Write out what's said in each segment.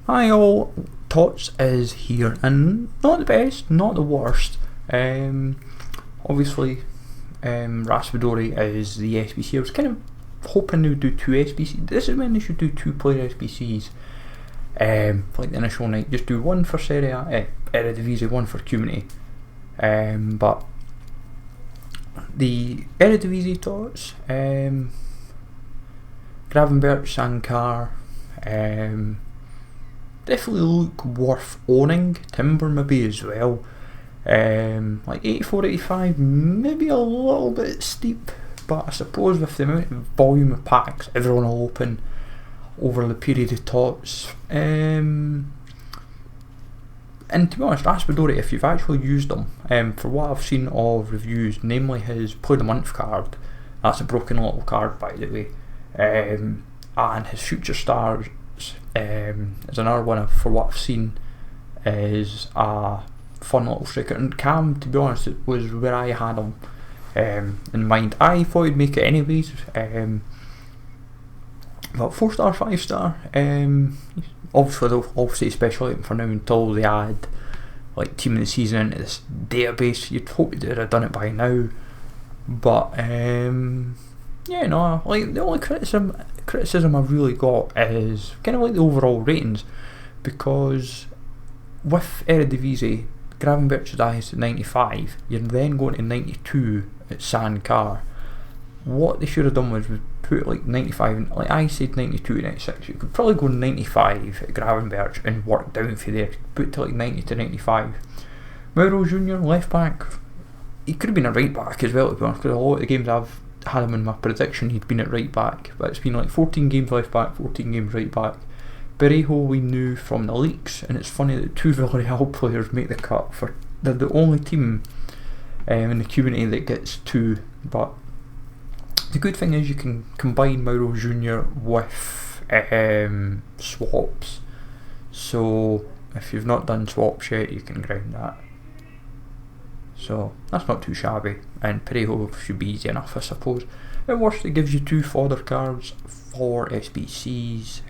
Hi all, TOTS is here, and not the best, not the worst. Obviously, Raspadori is the SBC. I was kind of hoping they would do two SBCs. This is when they should do two-player SBCs. For like the initial night, just do one for Serie A, Eredivisie, one for Community. But the Eredivisie TOTS, Gravenberch, Sankar, definitely look worth owning. Timber maybe as well. Like 84, 85, maybe a little bit steep, but I suppose with the amount of volume of packs everyone will open over the period of TOTS. And to be honest, Raspadori, if you've actually used them, for what I've seen of reviews, namely his Play the Month card, that's a broken little card by the way, and his Future Stars is another one for what I've seen is a fun little striker. And Cam, to be honest, it was where I had him in mind. I thought he'd make it anyways, but 4-star, 5-star, obviously they'll all say special item for now until they add like team of the season into this database. You'd hope they'd have done it by now, but yeah, no, like the only criticism I've really got is kind of like the overall ratings, because with Eredivisie, Gravenberch is highest at 95, you're then going to 92 at Sankar. What they should have done was put like 95, like I said 92 to 96, you could probably go 95 at Gravenberch and work down for there, put to like 90 to 95. Mauro Junior, left back, he could have been a right back as well, to be honest, because a lot of the games I've had him in my prediction he'd been at right back, but it's been like 14 games left back, 14 games right back. Parejo we knew from the leaks, and it's funny that two Villarreal players make the cut. They're the only team in the community that gets two, but the good thing is you can combine Mauro Junior with swaps, so if you've not done swaps yet you can grind that, so that's not too shabby, and Parejo should be easy enough I suppose. At worst it gives you two fodder cards for SBCs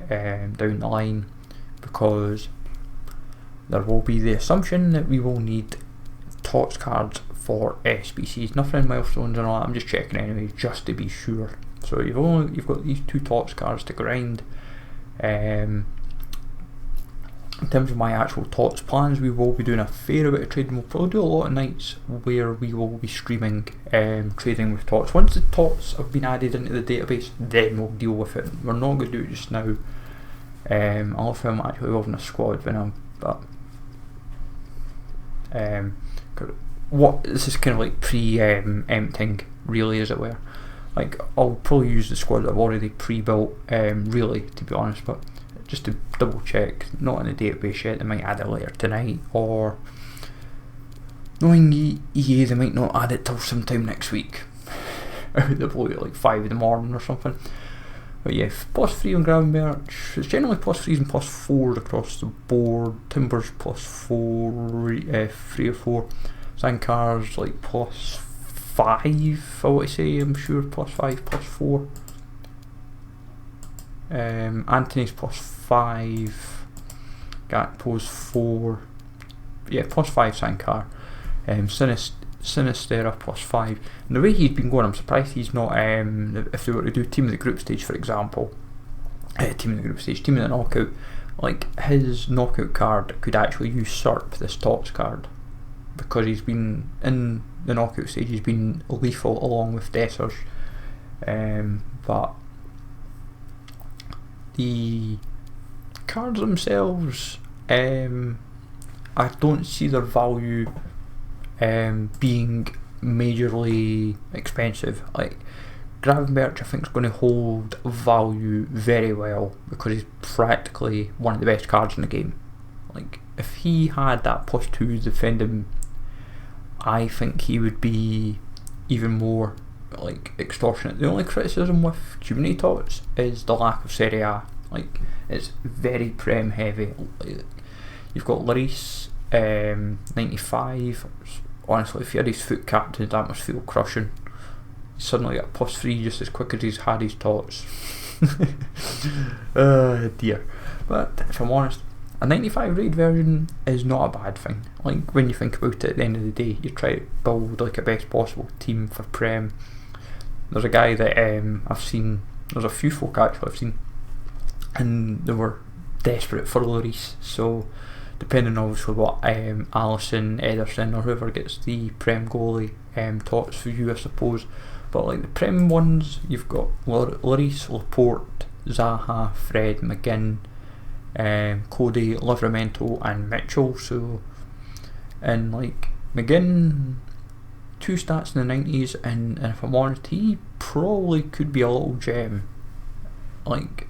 down the line, because there will be the assumption that we will need TOTS cards for SBCs. Nothing in milestones and all that, I'm just checking anyway just to be sure. So you've got these two TOTS cards to grind. In terms of my actual TOTS plans, we will be doing a fair bit of trading. We'll probably do a lot of nights where we will be streaming trading with TOTS. Once the TOTS have been added into the database, then we'll deal with it. We're not going to do it just now. I'll film actually having a squad when I'm, but this is kind of like pre-emptying really, as it were. Like I'll probably use the squad that I've already pre-built really, to be honest, but just to double check, not in the database yet, they might add it later tonight, or knowing EA they might not add it till sometime next week out of the blue at like 5 in the morning or something. But yeah, +3 on Gravenberch, it's generally +3s and +4s across the board. Timber's +4, 3 or 4, Sankar's like +5 I want to say, I'm sure, +5, +4. Anthony's +5, Gakpo's 4, yeah, +5 Sankar, Sinistera +5. And the way he's been going, I'm surprised he's not, if they were to do team of the group stage for example, team of the knockout, like his knockout card could actually usurp this TOTS card, because he's been in the knockout stage, he's been lethal along with Dessers, but the cards themselves, I don't see their value being majorly expensive. Like Gravenberch I think is going to hold value very well, because he's practically one of the best cards in the game. Like if he had that +2 defending, I think he would be even more like extortionate. The only criticism with Community TOTS is the lack of Serie A. Like it's very prem heavy. Like, you've got Lloris 95. Honestly, if he had his foot captain, that must feel crushing. He's suddenly got +3 just as quick as he's had his TOTS. Dear. But if I'm honest, a 95 rated version is not a bad thing. Like, when you think about it, at the end of the day, you try to build like a best possible team for Prem. There's a guy that I've seen, there's a few folk actually I've seen, and they were desperate for Lloris, so depending obviously what Alisson, Ederson or whoever gets the Prem goalie TOTS for you, I suppose. But like the Prem ones, you've got Lloris, Laporte, Zaha, Fred, McGinn, Cody, Livramento and Mitchell. So, and like McGinn, 2 stats in the 90s, and if I'm honest, he probably could be a little gem. Like,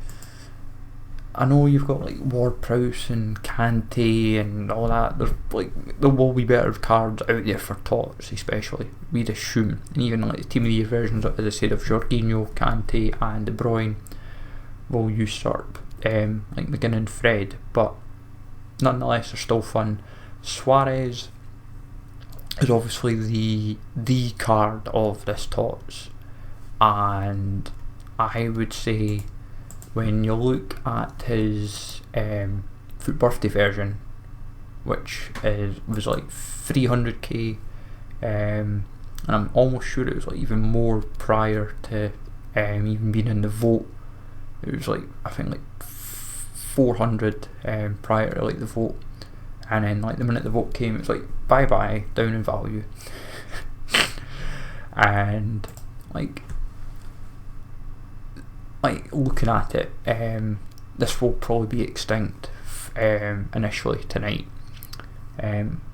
I know you've got like Ward-Prowse and Kante and all that. There's like, there will be better cards out there for TOTS, especially, we'd assume. And even like the Team of the Year versions, as I said, of Jorginho, Kante and De Bruyne will usurp like McGinn and Fred, but nonetheless they're still fun. Suarez is obviously the card of this TOTS, and I would say when you look at his Foot Birthday version, which was like 300k, and I'm almost sure it was like even more prior to even being in the vote. It was like, I think like 400 prior to like the vote, and then like the minute the vote came, it was like bye bye, down in value. And like looking at it, this will probably be extinct initially tonight.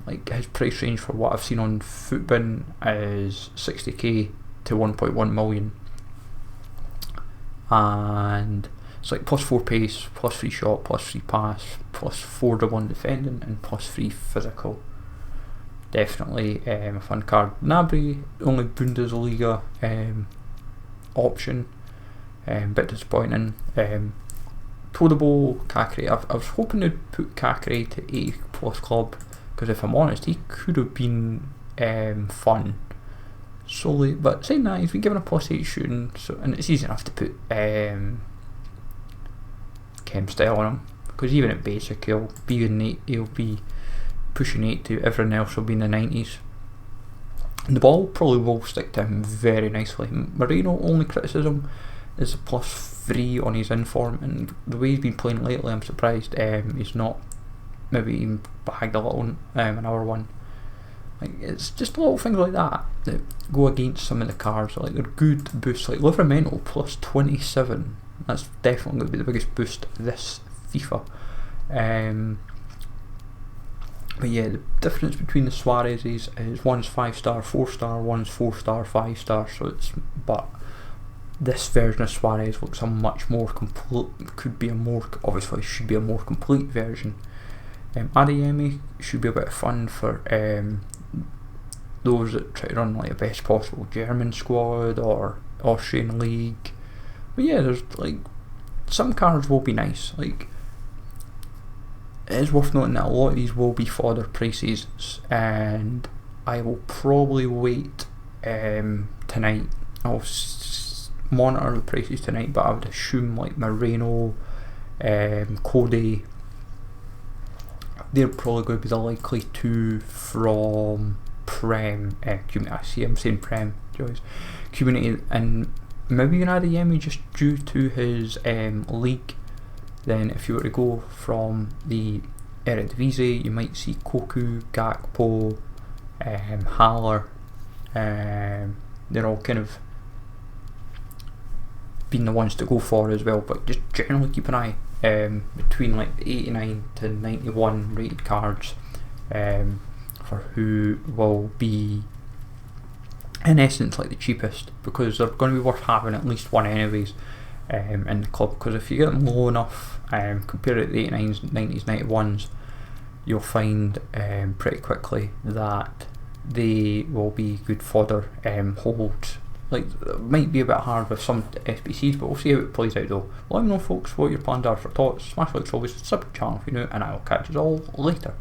Like his price range for what I've seen on Footbin is 60k to 1.1 million, and it's like +4 pace, +3 shot, +3 pass, +4 to 1 defending, and +3 physical. Definitely a fun card. Gnabry, only Bundesliga option. Bit disappointing. Todabo, Kakri. I was hoping to put Kakri to 80+ club, because if I'm honest, he could have been fun. Solely, but saying that, he's been given a +8 shooting, so, and it's easy enough to put Chem style on him, because even at basic he'll be pushing 80. Everyone else will be in the 90s. And the ball probably will stick to him very nicely. Moreno, only criticism is a +3 on his inform, and the way he's been playing lately, I'm surprised he's not maybe even bagged a little another one. Like, it's just little things like that go against some of the cards. Like, they're good boosts. Like Livramento +27, that's definitely going to be the biggest boost this FIFA. But yeah, the difference between the Suarez's is one's 5-star, 4-star, one's 4-star, 5-star. So it's, but this version of Suarez looks a much more complete. Should be a more complete version. Adeyemi should be a bit of fun for those that try to run like a best possible German squad or Austrian league. But yeah, there's like some cards will be nice. Like, it is worth noting that a lot of these will be fodder prices, and I will probably wait tonight. I'll monitor the prices tonight, but I would assume like Moreno, Cody, they're probably going to be the likely two from Prem. I'm saying Prem, Joyce. Community, and maybe an Adeyemi just due to his league. Then if you were to go from the Eredivisie, you might see Koku, Gakpo, Haller. They're all kind of been the ones to go for as well, but just generally keep an eye between like the 89 to 91 rated cards for who will be in essence like the cheapest, because they're going to be worth having at least one anyways in the club. Because if you get them low enough, compared to the 89s, 90s, 91s, you'll find pretty quickly that they will be good fodder. Hold, like, it might be a bit hard with some SBCs, but we'll see how it plays out though. Let me know, folks, what your plans are for TOTS. Smash like always, sub to the channel if you're new, and I will catch you all later.